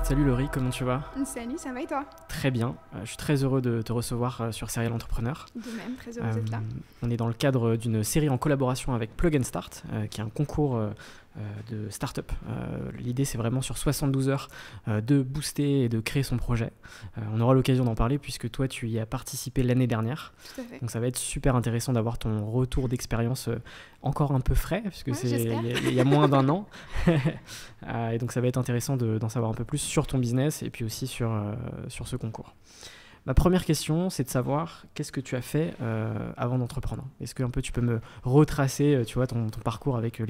Salut Laurie, comment tu vas? Salut, ça va et toi? Très bien, je suis très heureux de te recevoir sur Serial Entrepreneur. De même, très heureuse d'être là. On est dans le cadre d'une série en collaboration avec Plug and Start, qui est un concours de start-up. L'idée, c'est vraiment sur 72 heures de booster et de créer son projet. On aura l'occasion d'en parler puisque toi, tu y as participé l'année dernière. Tout à fait. Donc ça va être super intéressant d'avoir ton retour d'expérience encore un peu frais, puisque il y a moins d'un an. Et donc ça va être intéressant d'en savoir un peu plus sur ton business et puis aussi sur ce concours. Ma première question, c'est de savoir qu'est-ce que tu as fait avant d'entreprendre. Est-ce que un peu tu peux me retracer tu vois, ton parcours avec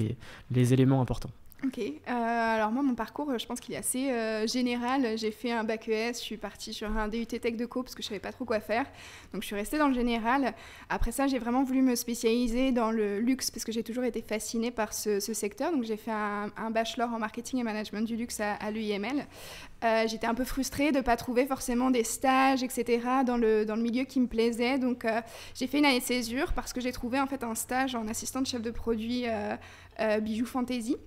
les éléments importants? Ok, alors moi mon parcours je pense qu'il est assez général. J'ai fait un bac ES, je suis partie sur un DUT Tech Deco parce que je savais pas trop quoi faire, donc je suis restée dans le général. Après ça j'ai vraiment voulu me spécialiser dans le luxe parce que j'ai toujours été fascinée par ce secteur, donc j'ai fait un bachelor en marketing et management du luxe à l'UIML. J'étais un peu frustrée de ne pas trouver forcément des stages, etc. dans le milieu qui me plaisait, donc j'ai fait une année de césure parce que j'ai trouvé en fait un stage en assistante chef de produit bijoux fantasy,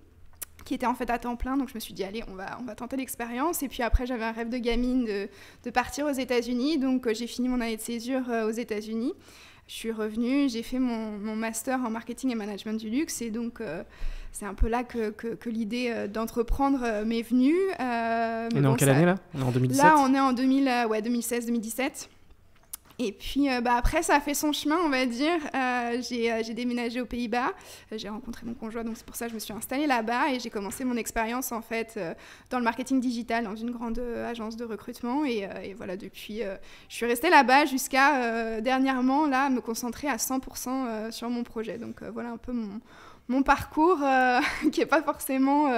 qui était en fait à temps plein, donc je me suis dit allez on va tenter l'expérience. Et puis après j'avais un rêve de gamine de partir aux États-Unis, donc j'ai fini mon année de césure aux États-Unis. Je suis revenue, j'ai fait mon master en marketing et management du luxe, et donc c'est un peu là que l'idée d'entreprendre m'est venue. On est en quelle année là? On est en 2017? Là on est en 2016-2017. Et puis après, ça a fait son chemin, on va dire. J'ai déménagé aux Pays-Bas, j'ai rencontré mon conjoint, donc c'est pour ça que je me suis installée là-bas et j'ai commencé mon expérience en fait dans le marketing digital dans une grande agence de recrutement. Et voilà, depuis, je suis restée là-bas jusqu'à dernièrement, là, me concentrer à 100% sur mon projet. Donc voilà un peu mon parcours qui n'est pas forcément...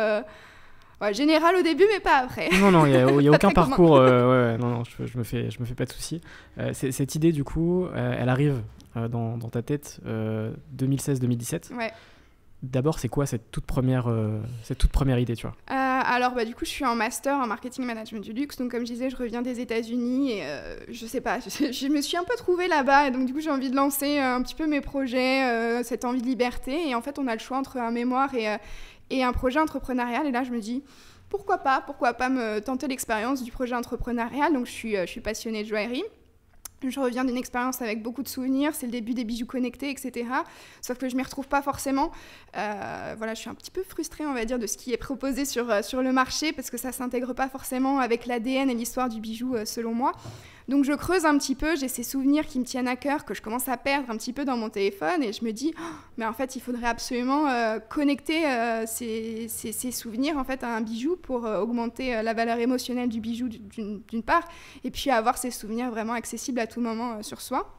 Ouais, général au début, mais pas après. Non, il n'y a aucun parcours. Non, je me fais pas de soucis. Cette idée, du coup, elle arrive dans ta tête 2016-2017. Ouais. D'abord, c'est quoi cette toute première idée, tu vois? Alors, du coup, je suis en master en marketing management du luxe. Donc, comme je disais, je reviens des États-Unis et je sais pas, je me suis un peu trouvée là-bas. Et donc, du coup, j'ai envie de lancer un petit peu mes projets, cette envie de liberté. Et en fait, on a le choix entre un mémoire et un projet entrepreneurial. Et là, je me dis, pourquoi pas me tenter l'expérience du projet entrepreneurial. Donc, je suis passionnée de joaillerie. Je reviens d'une expérience avec beaucoup de souvenirs, c'est le début des bijoux connectés, etc. Sauf que je ne m'y retrouve pas forcément. Voilà, je suis un petit peu frustrée, on va dire, de ce qui est proposé sur le marché, parce que ça ne s'intègre pas forcément avec l'ADN et l'histoire du bijou, selon moi. Donc je creuse un petit peu, j'ai ces souvenirs qui me tiennent à cœur, que je commence à perdre un petit peu dans mon téléphone, et je me dis, mais en fait, il faudrait absolument connecter ces souvenirs en fait, à un bijou pour augmenter la valeur émotionnelle du bijou d'une part, et puis avoir ces souvenirs vraiment accessibles à tout moment sur soi.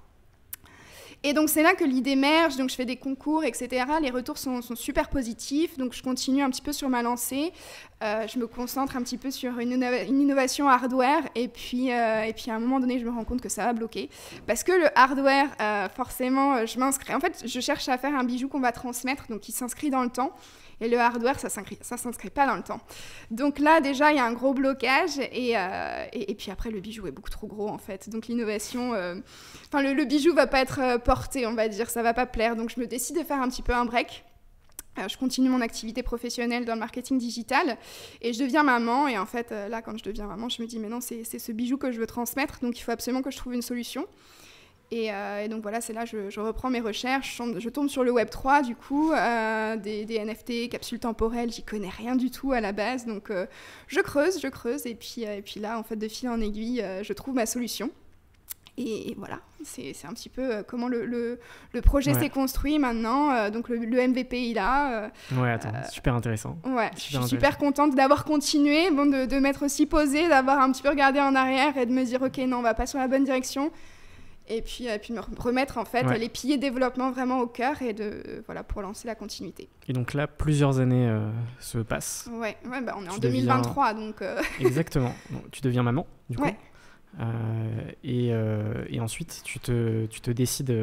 Et donc c'est là que l'idée émerge, donc je fais des concours, etc. Les retours sont super positifs, donc je continue un petit peu sur ma lancée. Je me concentre un petit peu sur une innovation hardware, et puis à un moment donné, je me rends compte que ça va bloquer. Parce que le hardware, forcément, je m'inscris. En fait, je cherche à faire un bijou qu'on va transmettre, donc qui s'inscrit dans le temps. Et le hardware, ça s'inscrit pas dans le temps. Donc là, déjà, il y a un gros blocage. Et puis après, le bijou est beaucoup trop gros, en fait. Donc l'innovation... le bijou va pas être porté, on va dire. Ça va pas plaire. Donc je me décide de faire un petit peu un break. Je continue mon activité professionnelle dans le marketing digital. Et je deviens maman. Et en fait, là, quand je deviens maman, je me dis, mais non, c'est ce bijou que je veux transmettre. Donc il faut absolument que je trouve une solution. Et donc voilà, c'est là que je reprends mes recherches, je tombe sur le Web3 du coup, des NFT, capsules temporelles, j'y connais rien du tout à la base, donc je creuse, et puis là, en fait, de fil en aiguille, je trouve ma solution. Et voilà, c'est un petit peu comment le projet s'est construit maintenant, donc le MVP il a... attends, super intéressant. Ouais, je suis super contente d'avoir continué, de m'être aussi posée, d'avoir un petit peu regardé en arrière et de me dire, ok, non, on va pas sur la bonne direction. Et puis me remettre en fait les piliers développement vraiment au cœur et pour lancer la continuité. Et donc là, plusieurs années se passent. Ouais, on est en 2023 donc... Exactement. Donc, tu deviens maman du coup. Ouais. Et ensuite, tu te décides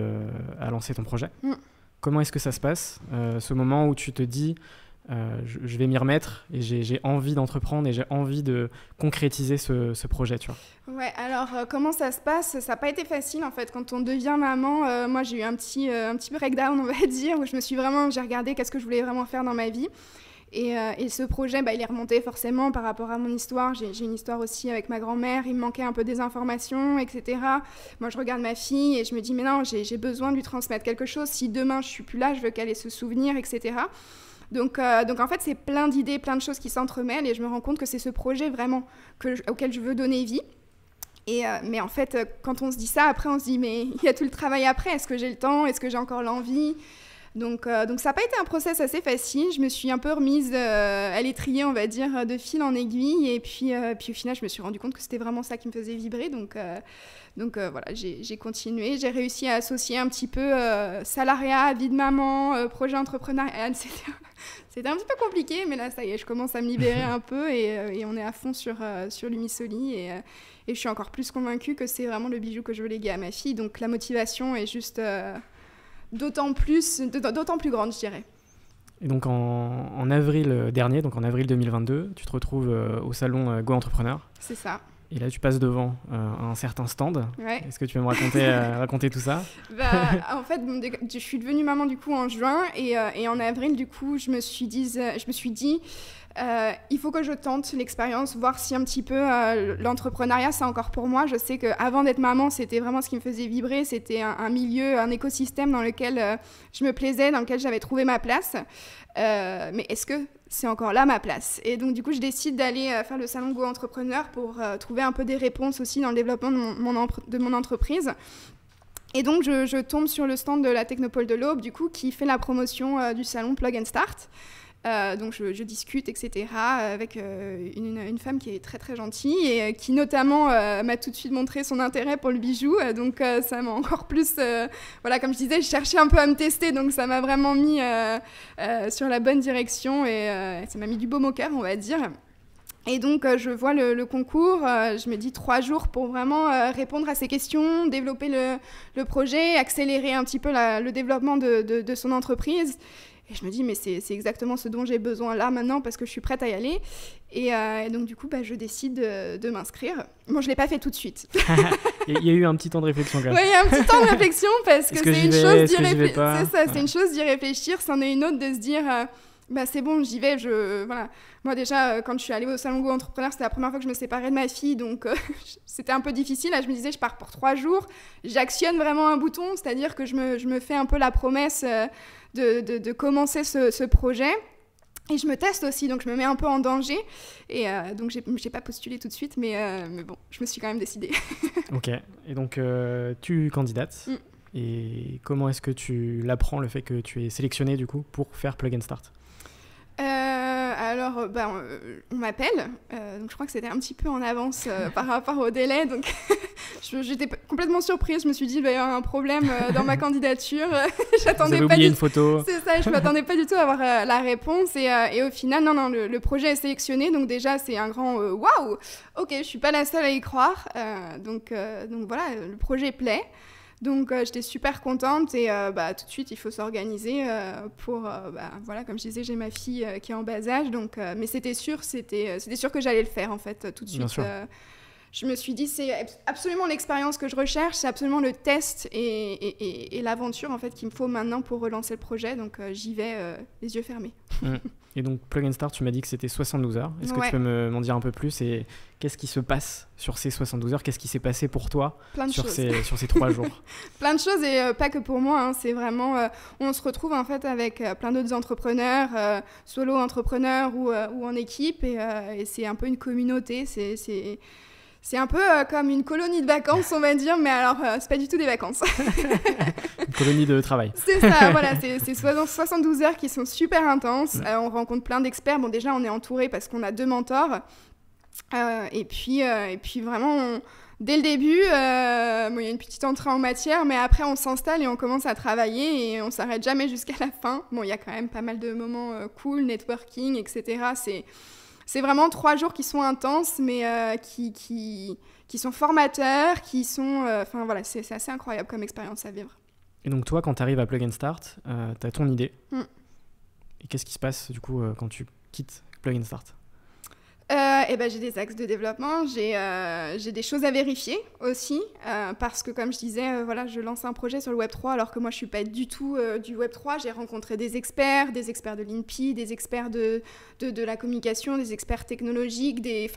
à lancer ton projet. Comment est-ce que ça se passe, ce moment où tu te dis je vais m'y remettre et j'ai envie d'entreprendre et j'ai envie de concrétiser ce projet, tu vois? Ouais, alors comment ça se passe? Ça n'a pas été facile en fait. Quand on devient maman, moi j'ai eu un petit breakdown, on va dire, où j'ai regardé qu'est-ce que je voulais vraiment faire dans ma vie. Et ce projet, il est remonté forcément par rapport à mon histoire. J'ai une histoire aussi avec ma grand-mère, il me manquait un peu des informations, etc. Moi, je regarde ma fille et je me dis, mais non, j'ai besoin de lui transmettre quelque chose. Si demain, je suis plus là, je veux qu'elle ait ce souvenir, etc. Donc en fait, c'est plein d'idées, plein de choses qui s'entremêlent et je me rends compte que c'est ce projet vraiment auquel je veux donner vie. Mais en fait, quand on se dit ça, après, on se dit, mais il y a tout le travail après. Est-ce que j'ai le temps? Est-ce que j'ai encore l'envie? Donc ça n'a pas été un process assez facile. Je me suis un peu remise à l'étrier, on va dire, de fil en aiguille. Et puis au final, je me suis rendu compte que c'était vraiment ça qui me faisait vibrer. Donc voilà, j'ai continué. J'ai réussi à associer un petit peu salariat, vie de maman, projet entrepreneurial. C'était un petit peu compliqué, mais là, ça y est, je commence à me libérer un peu et on est à fond sur l'Umisoli. Et je suis encore plus convaincue que c'est vraiment le bijou que je veux léguer à ma fille. Donc la motivation est juste d'autant plus grande, je dirais. Et donc en avril dernier, donc en avril 2022, tu te retrouves au salon Go Entrepreneur. C'est ça. Et là, tu passes devant un certain stand. Ouais. Est-ce que tu peux me raconter tout ça? En fait, je suis devenue maman du coup en juin et en avril, du coup, je me suis dit, il faut que je tente l'expérience, voir si un petit peu l'entrepreneuriat, c'est encore pour moi. Je sais qu'avant d'être maman, c'était vraiment ce qui me faisait vibrer. C'était un milieu, un écosystème dans lequel je me plaisais, dans lequel j'avais trouvé ma place. Mais est-ce que c'est encore là ma place? Et donc du coup je décide d'aller faire le salon Go Entrepreneur pour trouver un peu des réponses aussi dans le développement de mon entreprise. Et donc je tombe sur le stand de la Technopole de l'Aube du coup qui fait la promotion du salon Plug and Start. Donc je discute, etc. avec une femme qui est très très gentille et qui notamment m'a tout de suite montré son intérêt pour le bijou. Donc ça m'a encore plus... voilà, comme je disais, je cherchais un peu à me tester, donc ça m'a vraiment mis sur la bonne direction et ça m'a mis du baume au cœur, on va dire. Et donc, je vois le concours, je me dis 3 jours pour vraiment répondre à ces questions, développer le projet, accélérer un petit peu le développement de son entreprise. Et je me dis, mais c'est exactement ce dont j'ai besoin là, maintenant, parce que je suis prête à y aller. Et donc, du coup, je décide de m'inscrire. Bon, je ne l'ai pas fait tout de suite. Il y a eu un petit temps de réflexion, quand même. Oui, il y a un petit temps de réflexion, parce que c'est une chose d'y réfléchir. C'est ça, c'est une chose d'y réfléchir, c'en est une autre de se dire... c'est bon, j'y vais, voilà. Moi déjà, quand je suis allée au salon Go Entrepreneur, c'était la première fois que je me séparais de ma fille, donc c'était un peu difficile. Là, je me disais, je pars pour 3 jours, j'actionne vraiment un bouton, c'est-à-dire que je me fais un peu la promesse de commencer ce projet. Et je me teste aussi, donc je me mets un peu en danger. Et donc, j'ai pas postulé tout de suite, mais bon, je me suis quand même décidée. Ok, et donc tu candidates. Et comment est-ce que tu l'apprends, le fait que tu es sélectionnée, du coup, pour faire Plug and Start? Alors, on m'appelle, donc je crois que c'était un petit peu en avance par rapport au délai, donc j'étais complètement surprise, je me suis dit, il va y avoir un problème dans ma candidature. Vous avez oublié une photo. C'est ça, je ne m'attendais pas du tout à avoir la réponse, et au final, non, le projet est sélectionné, donc déjà, c'est un grand waouh, ok, je ne suis pas la seule à y croire, donc voilà, le projet plaît. Donc j'étais super contente et tout de suite il faut s'organiser pour voilà, comme je disais, j'ai ma fille qui est en bas âge, donc mais c'était sûr que j'allais le faire en fait tout de suite. Je me suis dit c'est absolument l'expérience que je recherche, c'est absolument le test et l'aventure en fait qu'il me faut maintenant pour relancer le projet, donc j'y vais les yeux fermés. Et donc Plug and Start, tu m'as dit que c'était 72 heures. Est-ce que tu peux m'en dire un peu plus et qu'est-ce qui se passe sur ces 72 heures? Qu'est-ce qui s'est passé pour toi sur ces 3 jours? Plein de choses et pas que pour moi, hein. C'est vraiment... on se retrouve en fait avec plein d'autres entrepreneurs, solo entrepreneurs ou en équipe et c'est un peu une communauté, c'est un peu comme une colonie de vacances, on va dire, mais alors, c'est pas du tout des vacances. Une colonie de travail. C'est ça, voilà, c'est 72 heures qui sont super intenses. On rencontre plein d'experts. Bon, déjà, on est entouré parce qu'on a 2 mentors. Et puis vraiment, dès le début, il y a une petite entrée en matière, mais après, on s'installe et on commence à travailler et on s'arrête jamais jusqu'à la fin. Bon, il y a quand même pas mal de moments cool, networking, etc. C'est vraiment 3 jours qui sont intenses, mais qui sont formateurs, qui sont... Enfin, voilà, c'est assez incroyable comme expérience à vivre. Et donc, toi, quand tu arrives à Plug and Start, tu as ton idée. Et qu'est-ce qui se passe, du coup, quand tu quittes Plug and Start? J'ai des axes de développement, j'ai des choses à vérifier aussi, parce que comme je disais, je lance un projet sur le Web3 alors que moi je suis pas du tout du Web3. J'ai rencontré des experts de l'INPI, des experts de la communication, des experts technologiques, des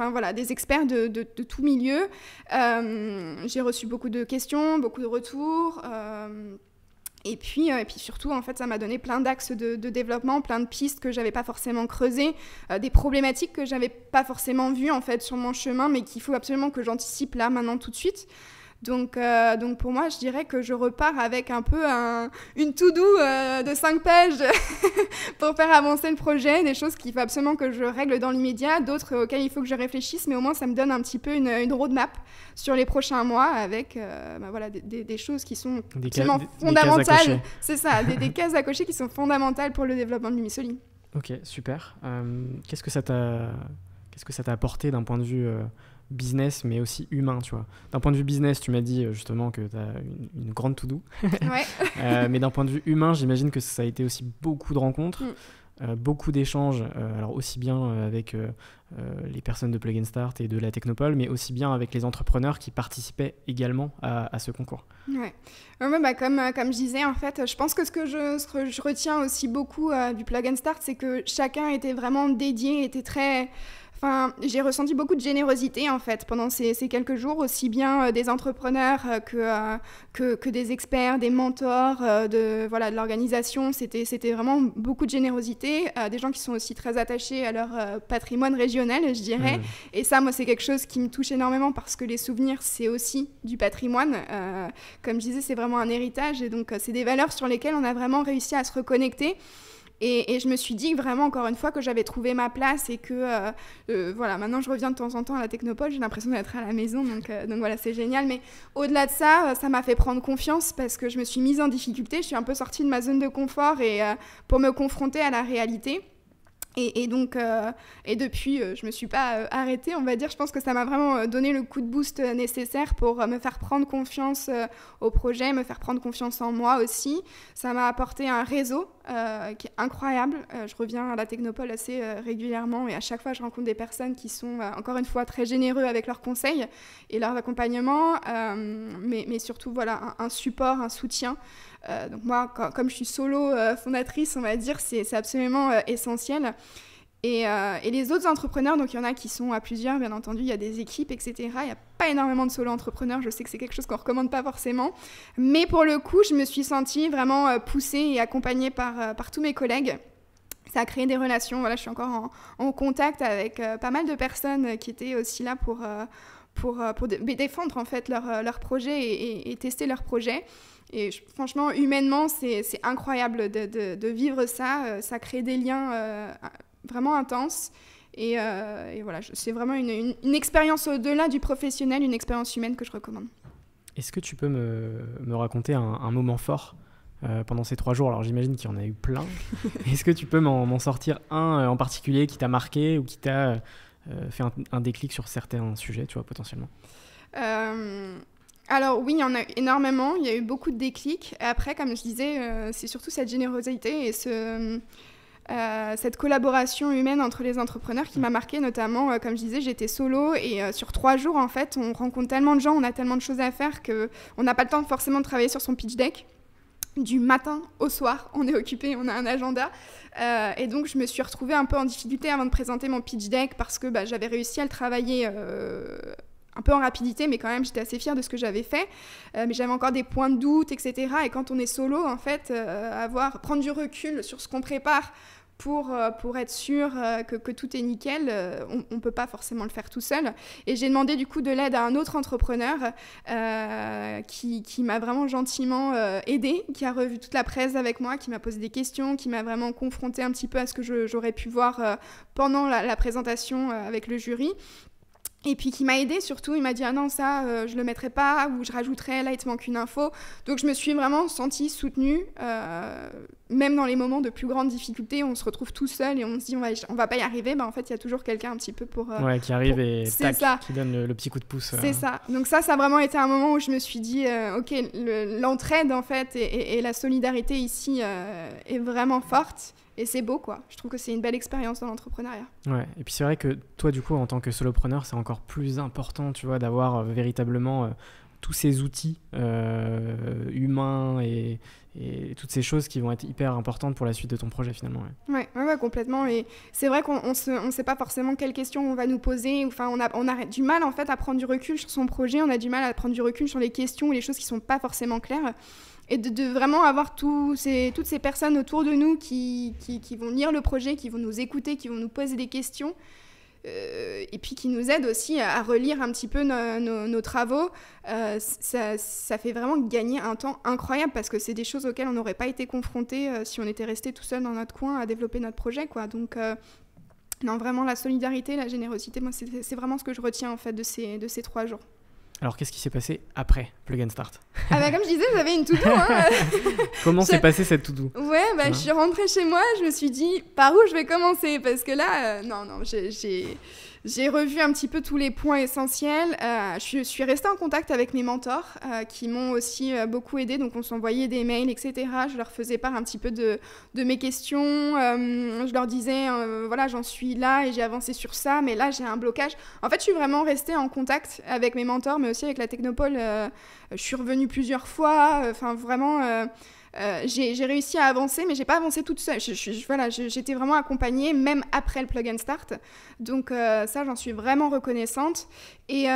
experts de tout milieu. J'ai reçu beaucoup de questions, beaucoup de retours. Et puis surtout, en fait, ça m'a donné plein d'axes de développement, plein de pistes que j'avais pas forcément creusées, des problématiques que j'avais pas forcément vues en fait sur mon chemin, mais qu'il faut absolument que j'anticipe là, maintenant, tout de suite. Donc pour moi, je dirais que je repars avec un peu une to-do de 5 pages pour faire avancer le projet, des choses qu'il faut absolument que je règle dans l'immédiat, d'autres auxquelles il faut que je réfléchisse, mais au moins ça me donne un petit peu une roadmap sur les prochains mois avec des choses qui sont absolument fondamentales. C'est ça, des cases à cocher qui sont fondamentales pour le développement de Lumisoli. Ok, super. Qu'est-ce que ça t'a apporté d'un point de vue business, mais aussi humain, tu vois. D'un point de vue business, tu m'as dit justement que tu as une grande to-do. Ouais. Mais d'un point de vue humain, j'imagine que ça a été aussi beaucoup de rencontres, beaucoup d'échanges, alors aussi bien avec les personnes de Plug & Start et de la Technopole, mais aussi bien avec les entrepreneurs qui participaient également à ce concours. Ouais. Comme je disais, en fait, je pense que ce que je retiens aussi beaucoup du Plug & Start, c'est que chacun était vraiment dédié, était très... j'ai ressenti beaucoup de générosité en fait pendant ces quelques jours, aussi bien des entrepreneurs que des experts, des mentors, de l'organisation. C'était vraiment beaucoup de générosité, des gens qui sont aussi très attachés à leur patrimoine régional, je dirais. Et ça, moi, c'est quelque chose qui me touche énormément parce que les souvenirs, c'est aussi du patrimoine. Comme je disais, c'est vraiment un héritage et donc c'est des valeurs sur lesquelles on a vraiment réussi à se reconnecter. Et je me suis dit vraiment, encore une fois, que j'avais trouvé ma place et que, maintenant je reviens de temps en temps à la Technopole, j'ai l'impression d'être à la maison, donc voilà, c'est génial. Mais au-delà de ça, ça m'a fait prendre confiance parce que je me suis mise en difficulté, je suis un peu sortie de ma zone de confort et pour me confronter à la réalité. Et depuis, je me suis pas arrêtée, on va dire. Je pense que ça m'a vraiment donné le coup de boost nécessaire pour me faire prendre confiance au projet, me faire prendre confiance en moi aussi. Ça m'a apporté un réseau qui est incroyable. Je reviens à la Technopole assez régulièrement et à chaque fois, je rencontre des personnes qui sont, encore une fois, très généreux avec leurs conseils et leur accompagnement, mais surtout, voilà, un support, un soutien. Donc moi, comme je suis solo fondatrice, on va dire, c'est absolument essentiel. Et les autres entrepreneurs, donc il y en a qui sont à plusieurs, bien entendu, il y a des équipes, etc. Il n'y a pas énormément de solo-entrepreneurs, je sais que c'est quelque chose qu'on ne recommande pas forcément. Mais pour le coup, je me suis sentie vraiment poussée et accompagnée par tous mes collègues. Ça a créé des relations, voilà, je suis encore en contact avec pas mal de personnes qui étaient aussi là pour défendre en fait leur projet et tester leur projet. Et franchement, humainement, c'est incroyable de vivre ça. Ça crée des liens vraiment intenses. Et voilà, c'est vraiment une expérience au-delà du professionnel, une expérience humaine que je recommande. Est-ce que tu peux me raconter un moment fort pendant ces 3 jours? Alors j'imagine qu'il y en a eu plein. Est-ce que tu peux m'en sortir un en particulier qui t'a marqué ou qui t'a fait un déclic sur certains sujets, tu vois, potentiellement? Alors oui, il y en a énormément, il y a eu beaucoup de déclics. Et après, comme je disais, c'est surtout cette générosité et cette collaboration humaine entre les entrepreneurs qui m'a marquée, notamment, comme je disais, j'étais solo et sur 3 jours, en fait, on rencontre tellement de gens, on a tellement de choses à faire qu'on n'a pas le temps forcément de travailler sur son pitch deck. Du matin au soir, on est occupé, on a un agenda. Et donc, je me suis retrouvée un peu en difficulté avant de présenter mon pitch deck parce que j'avais réussi à le travailler un peu en rapidité, mais quand même, j'étais assez fière de ce que j'avais fait. Mais j'avais encore des points de doute, etc. Et quand on est solo, en fait, prendre du recul sur ce qu'on prépare pour être sûr que tout est nickel, on ne peut pas forcément le faire tout seul. Et j'ai demandé du coup de l'aide à un autre entrepreneur qui m'a vraiment gentiment aidée, qui a revu toute la presse avec moi, qui m'a posé des questions, qui m'a vraiment confrontée un petit peu à ce que j'aurais pu voir pendant la présentation avec le jury. Et puis qui m'a aidée surtout, il m'a dit « Ah non, ça, je le mettrai pas » ou « Je rajouterai, là, il te manque une info ». Donc je me suis vraiment sentie soutenue, même dans les moments de plus grande difficulté, on se retrouve tout seul et on se dit on va pas y arriver, en fait il y a toujours quelqu'un un petit peu pour qui arrive et tac, qui donne le petit coup de pouce. C'est ça. Donc ça a vraiment été un moment où je me suis dit ok, l'entraide en fait et la solidarité ici est vraiment forte. Et c'est beau, quoi. Je trouve que c'est une belle expérience dans l'entrepreneuriat. Ouais, et puis c'est vrai que toi, du coup, en tant que solopreneur, c'est encore plus important, tu vois, d'avoir véritablement tous ces outils humains et toutes ces choses qui vont être hyper importantes pour la suite de ton projet, finalement. Ouais, complètement. Et c'est vrai qu'on ne sait pas forcément quelles questions on va nous poser. Enfin, on a du mal, en fait, à prendre du recul sur son projet. On a du mal à prendre du recul sur les questions ou les choses qui ne sont pas forcément claires. Et de vraiment avoir toutes ces personnes autour de nous qui vont lire le projet, qui vont nous écouter, qui vont nous poser des questions, et puis qui nous aident aussi à relire un petit peu nos travaux, ça fait vraiment gagner un temps incroyable parce que c'est des choses auxquelles on n'aurait pas été confronté si on était resté tout seul dans notre coin à développer notre projet, quoi. Donc, non, vraiment, la solidarité, la générosité, moi, c'est vraiment ce que je retiens en fait de ces 3 jours. Alors, qu'est-ce qui s'est passé après Plug & Start ? Comme je disais, j'avais une to-do. Comment s'est passée cette to-do ? Ouais, je suis rentrée chez moi, je me suis dit, par où je vais commencer ? Parce que là, j'ai revu un petit peu tous les points essentiels. Je suis restée en contact avec mes mentors qui m'ont aussi beaucoup aidée. Donc, on s'envoyait des mails, etc. Je leur faisais part un petit peu de mes questions. Je leur disais, voilà, j'en suis là et j'ai avancé sur ça, mais là, j'ai un blocage. En fait, je suis vraiment restée en contact avec mes mentors, mais aussi avec la Technopole. Je suis revenue plusieurs fois. Enfin, vraiment... j'ai réussi à avancer, mais j'ai pas avancé toute seule. J'étais vraiment accompagnée, même après le Plug & Start. Donc ça, j'en suis vraiment reconnaissante. Et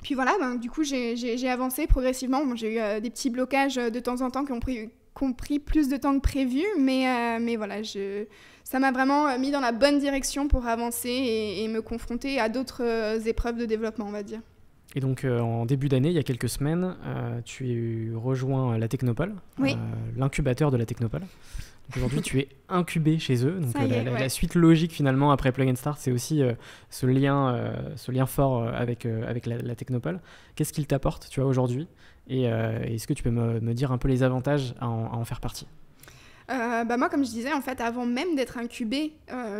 puis voilà, du coup, j'ai avancé progressivement. Bon, j'ai eu des petits blocages de temps en temps qui ont pris plus de temps que prévu, mais voilà, ça m'a vraiment mis dans la bonne direction pour avancer et me confronter à d'autres épreuves de développement, on va dire. Et donc, en début d'année, il y a quelques semaines, tu rejoins la Technopole, oui. L'incubateur de la Technopole. Donc aujourd'hui, tu es incubé chez eux. Donc, la suite logique, finalement, après Plug & Start, c'est aussi ce lien fort avec la Technopole. Qu'est-ce qu'il t'apporte, tu vois, aujourd'hui ? Et est-ce que tu peux me dire un peu les avantages à en faire partie ? Moi, comme je disais, en fait, avant même d'être incubée,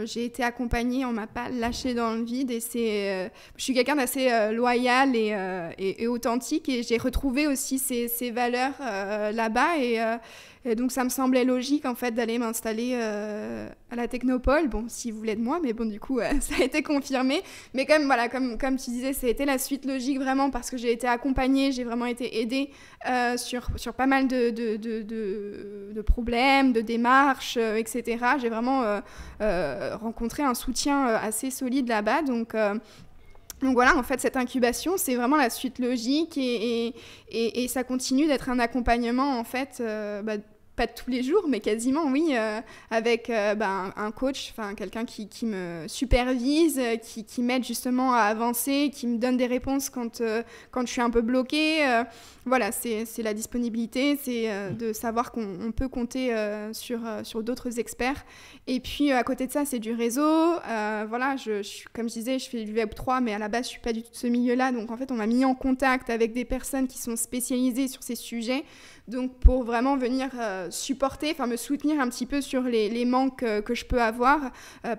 j'ai été accompagnée, on m'a pas lâchée dans le vide. Et je suis quelqu'un d'assez loyal et authentique, et j'ai retrouvé aussi ces valeurs là-bas. Et donc, ça me semblait logique, en fait, d'aller m'installer à la Technopole. Bon, s'ils voulaient de moi, mais bon, du coup, ça a été confirmé. Mais quand même, voilà, comme tu disais, ça a été la suite logique, vraiment, parce que j'ai été accompagnée, j'ai vraiment été aidée sur pas mal de problèmes, de démarches, etc. J'ai vraiment rencontré un soutien assez solide là-bas. Donc voilà, en fait, cette incubation, c'est vraiment la suite logique et ça continue d'être un accompagnement, en fait, pas tous les jours, mais quasiment, oui, avec un coach, quelqu'un qui me supervise, qui m'aide justement à avancer, qui me donne des réponses quand je suis un peu bloquée. Voilà, c'est la disponibilité, c'est de savoir qu'on peut compter sur d'autres experts. Et puis, à côté de ça, c'est du réseau. Voilà, comme je disais, je fais du Web3, mais à la base, je ne suis pas du tout de ce milieu-là. Donc, en fait, on m'a mis en contact avec des personnes qui sont spécialisées sur ces sujets. Donc, pour vraiment venir supporter, me soutenir un petit peu sur les manques que je peux avoir.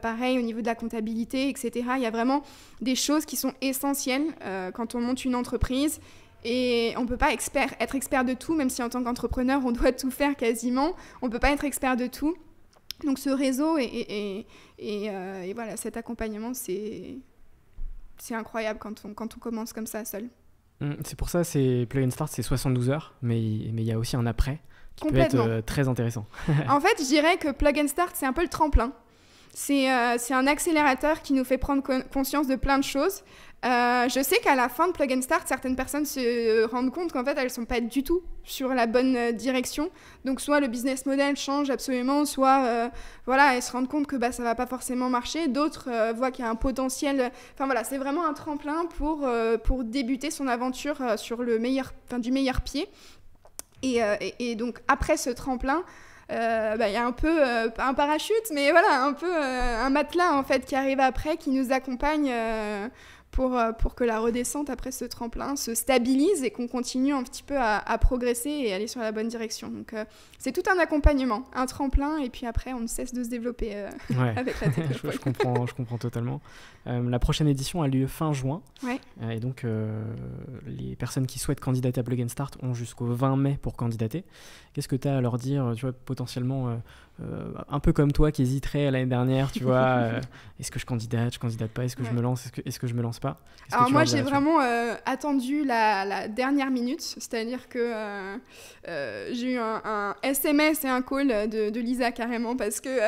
Pareil, au niveau de la comptabilité, etc. Il y a vraiment des choses qui sont essentielles quand on monte une entreprise. Et on ne peut pas être expert de tout, même si en tant qu'entrepreneur, on doit tout faire quasiment. On ne peut pas être expert de tout. Donc ce réseau et voilà, cet accompagnement, c'est incroyable quand on commence comme ça seul. C'est pour ça, Plug & Start, c'est 72 heures, mais il y a aussi un après qui peut être très intéressant. En fait, je dirais que Plug & Start, c'est un peu le tremplin. C'est un accélérateur qui nous fait prendre conscience de plein de choses. Je sais qu'à la fin de Plug & Start, certaines personnes se rendent compte qu'en fait, elles ne sont pas du tout sur la bonne direction. Donc, soit le business model change absolument, soit elles se rendent compte que ça ne va pas forcément marcher. D'autres voient qu'il y a un potentiel. Enfin, voilà, c'est vraiment un tremplin pour débuter son aventure sur du meilleur pied. Et donc, après ce tremplin, y a un peu, pas un parachute, mais voilà, un peu un matelas, en fait, qui arrive après, qui nous accompagne pour que la redescente après ce tremplin se stabilise et qu'on continue un petit peu à progresser et aller sur la bonne direction. Donc c'est tout un accompagnement, un tremplin, et puis après on ne cesse de se développer avec la technologie. je comprends totalement. La prochaine édition a lieu fin juin, et donc les personnes qui souhaitent candidater à Plug & Start ont jusqu'au 20 mai pour candidater. Qu'est-ce que tu as à leur dire, tu vois, potentiellement un peu comme toi qui hésiterait l'année dernière, tu vois, est-ce que je candidate pas, est-ce que je me lance, est-ce que je me lance pas? Alors moi j'ai vraiment attendu la dernière minute, c'est-à-dire que j'ai eu un SMS et un call de Lisa carrément, parce que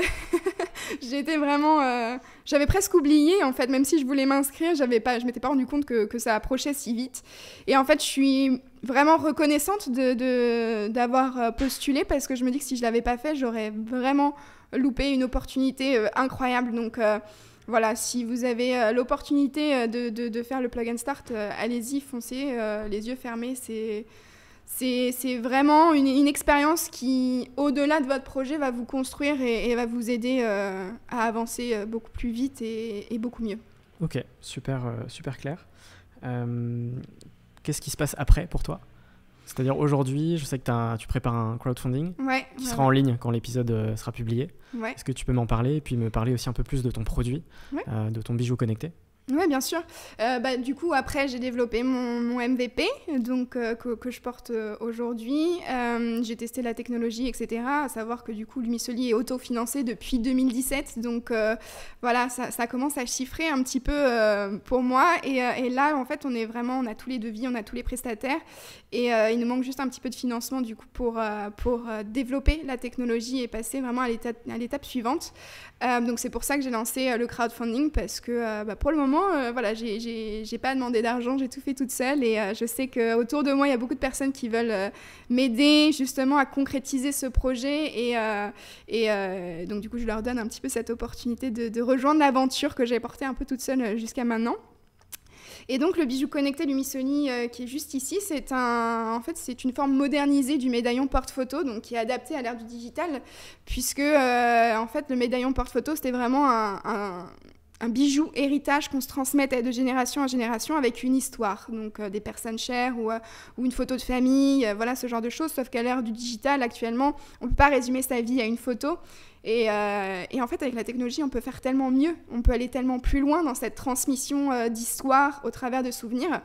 j'étais vraiment j'avais presque oublié en fait, même si je voulais m'inscrire, je m'étais pas rendu compte que ça approchait si vite. Et en fait je suis vraiment reconnaissante d'avoir postulé, parce que je me dis que si je l'avais pas fait, j'aurais vraiment loupé une opportunité incroyable. Donc voilà, si vous avez l'opportunité de faire le Plug & Start, allez-y, foncez, les yeux fermés. C'est vraiment une expérience qui, au-delà de votre projet, va vous construire et va vous aider à avancer beaucoup plus vite et beaucoup mieux. Ok, super clair. Qu'est-ce qui se passe après pour toi? C'est-à-dire aujourd'hui, je sais que tu prépares un crowdfunding qui sera en ligne quand l'épisode sera publié. Est-ce que tu peux m'en parler et puis me parler aussi un peu plus de ton produit, de ton bijou connecté? Oui, bien sûr. Du coup, après, j'ai développé mon MVP donc, que je porte aujourd'hui. J'ai testé la technologie, etc. À savoir que du coup, Lumisoli est autofinancé depuis 2017. Donc voilà, ça commence à chiffrer un petit peu pour moi. Et là, en fait, on a tous les devis, on a tous les prestataires. Et il nous manque juste un petit peu de financement du coup pour développer la technologie et passer vraiment à l'étape suivante. Donc c'est pour ça que j'ai lancé le crowdfunding, parce que pour le moment, voilà, j'ai pas demandé d'argent, j'ai tout fait toute seule, et je sais qu'autour de moi, il y a beaucoup de personnes qui veulent m'aider justement à concrétiser ce projet, et donc du coup, je leur donne un petit peu cette opportunité de rejoindre l'aventure que j'ai portée un peu toute seule jusqu'à maintenant. Et donc le bijou connecté Lumisoli qui est juste ici, c'est une forme modernisée du médaillon porte-photo, donc qui est adapté à l'ère du digital, puisque en fait le médaillon porte-photo c'était vraiment un bijou héritage qu'on se transmettait de génération en génération avec une histoire, donc des personnes chères ou une photo de famille, voilà ce genre de choses, sauf qu'à l'ère du digital actuellement on ne peut pas résumer sa vie à une photo. Et en fait, avec la technologie, on peut faire tellement mieux. On peut aller tellement plus loin dans cette transmission d'histoire au travers de souvenirs.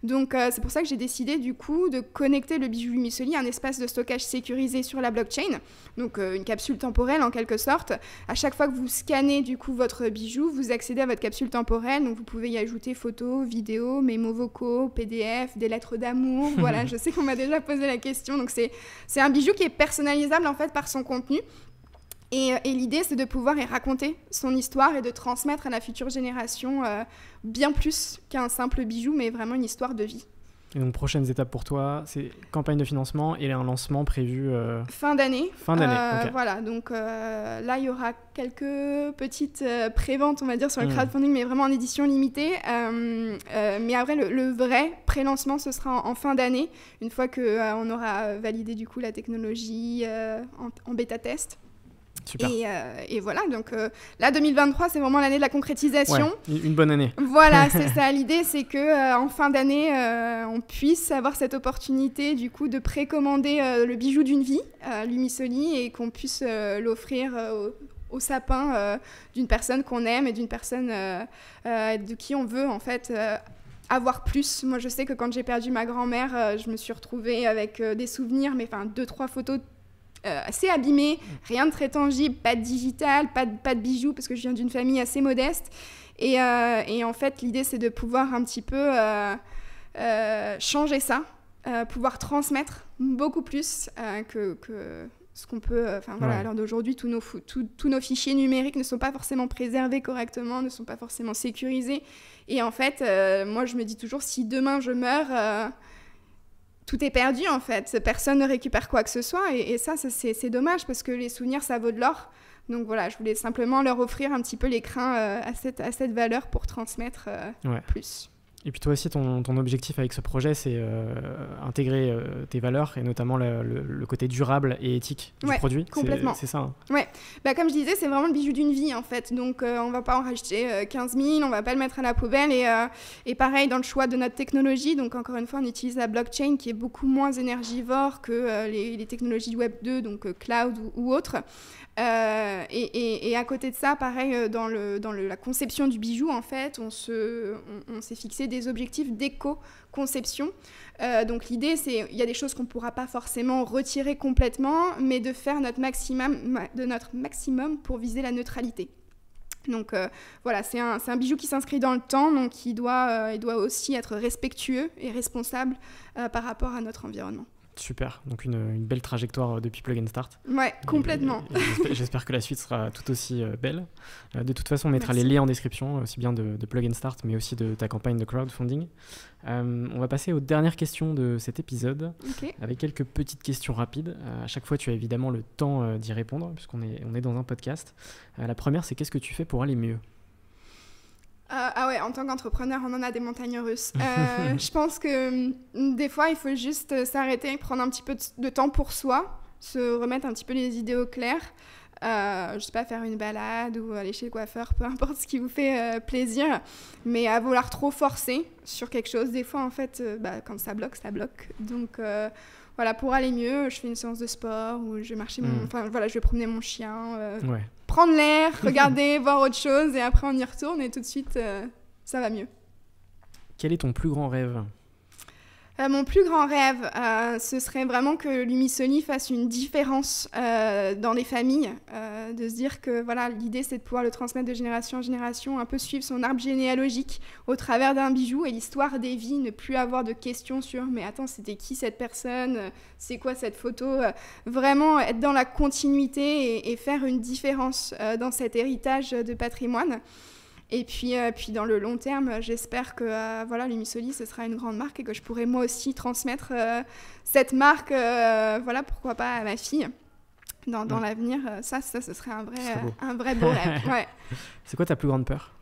Donc, c'est pour ça que j'ai décidé, du coup, de connecter le bijou Lumisoli à un espace de stockage sécurisé sur la blockchain. Donc, une capsule temporelle, en quelque sorte. À chaque fois que vous scannez, du coup, votre bijou, vous accédez à votre capsule temporelle. Donc, vous pouvez y ajouter photos, vidéos, mémos vocaux, PDF, des lettres d'amour. Voilà, je sais qu'on m'a déjà posé la question. Donc, c'est un bijou qui est personnalisable, en fait, par son contenu. Et l'idée, c'est de pouvoir y raconter son histoire et de transmettre à la future génération bien plus qu'un simple bijou, mais vraiment une histoire de vie. Et donc, prochaines étapes pour toi, c'est campagne de financement et un lancement prévu fin d'année. Okay. Voilà, donc là, il y aura quelques petites préventes, on va dire, sur le crowdfunding, mais vraiment en édition limitée. Mais après, le vrai pré-lancement, ce sera en fin d'année, une fois qu'on aura validé du coup la technologie en bêta-test. Super. Et voilà, donc là 2023 c'est vraiment l'année de la concrétisation. Ouais, une bonne année. Voilà, c'est ça. L'idée c'est que en fin d'année on puisse avoir cette opportunité du coup de précommander le bijou d'une vie, Lumisoli, et qu'on puisse l'offrir au sapin d'une personne qu'on aime et d'une personne de qui on veut en fait avoir plus. Moi je sais que quand j'ai perdu ma grand-mère, je me suis retrouvée avec des souvenirs, mais enfin 2-3 photos assez abîmé, rien de très tangible, pas de digital, pas de bijoux, parce que je viens d'une famille assez modeste. Et en fait, l'idée, c'est de pouvoir un petit peu changer ça, pouvoir transmettre beaucoup plus que ce qu'on peut... Voilà, à l'heure d'aujourd'hui, tous nos fichiers numériques ne sont pas forcément préservés correctement, ne sont pas forcément sécurisés. Et en fait, moi, je me dis toujours, si demain je meurs... tout est perdu en fait, personne ne récupère quoi que ce soit, et ça c'est dommage, parce que les souvenirs ça vaut de l'or. Donc voilà, je voulais simplement leur offrir un petit peu l'écrin à cette valeur pour transmettre plus. Et puis toi aussi, ton objectif avec ce projet, c'est intégrer tes valeurs et notamment le côté durable et éthique du produit. Complètement. C'est ça. Ouais. Comme je disais, c'est vraiment le bijou d'une vie en fait. Donc on va pas en racheter 15 000, on va pas le mettre à la poubelle. Et pareil dans le choix de notre technologie. Donc encore une fois, on utilise la blockchain qui est beaucoup moins énergivore que les technologies Web 2, donc cloud ou autres. Et à côté de ça, pareil, dans la conception du bijou, en fait, on s'est fixé des objectifs d'éco-conception. Donc l'idée, c'est il y a des choses qu'on ne pourra pas forcément retirer complètement, mais de faire notre maximum pour viser la neutralité. Donc voilà, c'est un bijou qui s'inscrit dans le temps, donc il doit aussi être respectueux et responsable par rapport à notre environnement. Super, donc une belle trajectoire depuis Plug and Start. Ouais, complètement. Et j'espère que la suite sera tout aussi belle. De toute façon, on mettra les liens en description, aussi bien de Plug and Start, mais aussi de ta campagne de crowdfunding. On va passer aux dernières questions de cet épisode, avec quelques petites questions rapides. À chaque fois, tu as évidemment le temps d'y répondre, puisqu'on est dans un podcast. La première, c'est qu'est-ce que tu fais pour aller mieux ? En tant qu'entrepreneur, on en a des montagnes russes. Je pense que des fois, il faut juste s'arrêter, prendre un petit peu de temps pour soi, se remettre un petit peu les idées au clair. Je sais pas, faire une balade ou aller chez le coiffeur, peu importe ce qui vous fait plaisir. Mais à vouloir trop forcer sur quelque chose, des fois, en fait, quand ça bloque, ça bloque. Donc voilà, pour aller mieux, je fais une séance de sport ou je vais marcher je vais promener mon chien, prendre l'air, regarder, voir autre chose et après on y retourne et tout de suite ça va mieux. Quel est ton plus grand rêve ? Mon plus grand rêve, ce serait vraiment que l'Umisoli fasse une différence dans les familles, de se dire que voilà, l'idée c'est de pouvoir le transmettre de génération en génération, un peu suivre son arbre généalogique au travers d'un bijou et l'histoire des vies, ne plus avoir de questions sur mais attends, c'était qui cette personne, c'est quoi cette photo, vraiment être dans la continuité et faire une différence dans cet héritage de patrimoine. Et puis dans le long terme, j'espère que l'Umisoli, ce sera une grande marque et que je pourrai moi aussi transmettre cette marque, pourquoi pas à ma fille dans l'avenir. Ça, ce serait un vrai beau rêve. Ouais. C'est quoi ta plus grande peur ?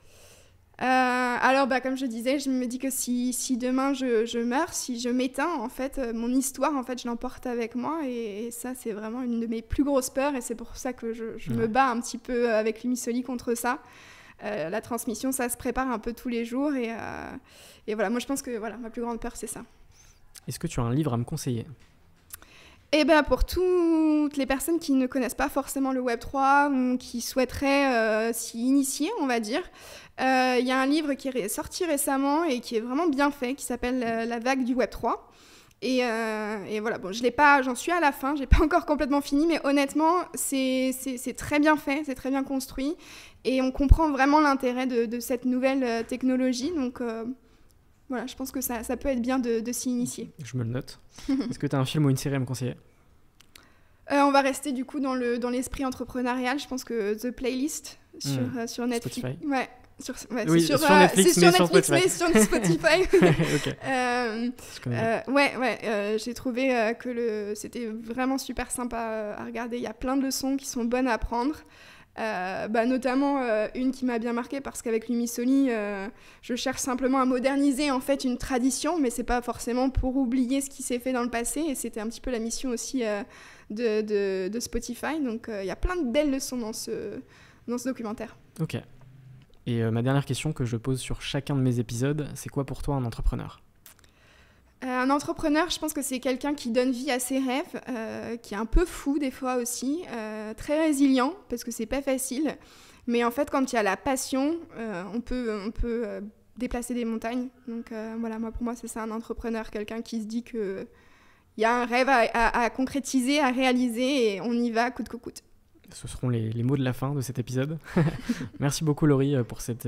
Comme je disais, je me dis que si demain je meurs, si je m'éteins, en fait, mon histoire, en fait, je l'emporte avec moi et ça, c'est vraiment une de mes plus grosses peurs et c'est pour ça que je me bats un petit peu avec l'Umisoli contre ça. La transmission, ça se prépare un peu tous les jours et voilà, moi je pense que ma plus grande peur c'est ça. Est-ce que tu as un livre à me conseiller ? Pour toutes les personnes qui ne connaissent pas forcément le Web3 ou qui souhaiteraient s'y initier, on va dire, il y a un livre qui est sorti récemment et qui est vraiment bien fait, qui s'appelle La vague du Web3. Et voilà, bon, j'en suis à la fin, j'ai pas encore complètement fini, mais honnêtement, c'est très bien fait, c'est très bien construit, et on comprend vraiment l'intérêt de cette nouvelle technologie, donc voilà, je pense que ça peut être bien de s'y initier. Je me le note. Est-ce que tu as un film ou une série à me conseiller ? On va rester du coup dans l'esprit entrepreneurial, je pense que The Playlist sur Netflix. Spotify. Ouais. Sur Netflix, mais sur Spotify. Okay. J'ai trouvé que c'était vraiment super sympa à regarder. Il y a plein de leçons qui sont bonnes à apprendre. Notamment une qui m'a bien marquée parce qu'avec l'Umisoli, je cherche simplement à moderniser en fait une tradition, mais c'est pas forcément pour oublier ce qui s'est fait dans le passé. Et c'était un petit peu la mission aussi de Spotify. Donc il y a plein de belles leçons dans ce documentaire. Ok. Et ma dernière question que je pose sur chacun de mes épisodes, c'est quoi pour toi un entrepreneur ? Un entrepreneur, je pense que c'est quelqu'un qui donne vie à ses rêves, qui est un peu fou des fois aussi, très résilient, parce que c'est pas facile. Mais en fait, quand il y a la passion, on peut déplacer des montagnes. Donc pour moi, c'est ça un entrepreneur, quelqu'un qui se dit qu'il y a un rêve à concrétiser, à réaliser, et on y va coûte que coûte. Ce seront les mots de la fin de cet épisode. Merci beaucoup Laurie pour cet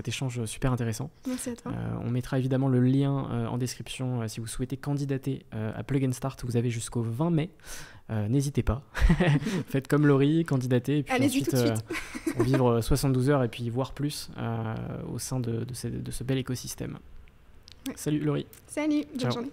échange super intéressant. Merci à toi. On mettra évidemment le lien en description si vous souhaitez candidater à Plug and Start. Vous avez jusqu'au 20 mai. N'hésitez pas. Faites comme Laurie, candidatez. Et puis allez-y ensuite, tout de suite. on vivre 72 heures et puis voire plus au sein de ce bel écosystème. Ouais. Salut Laurie. Salut, bonne Ciao. journée.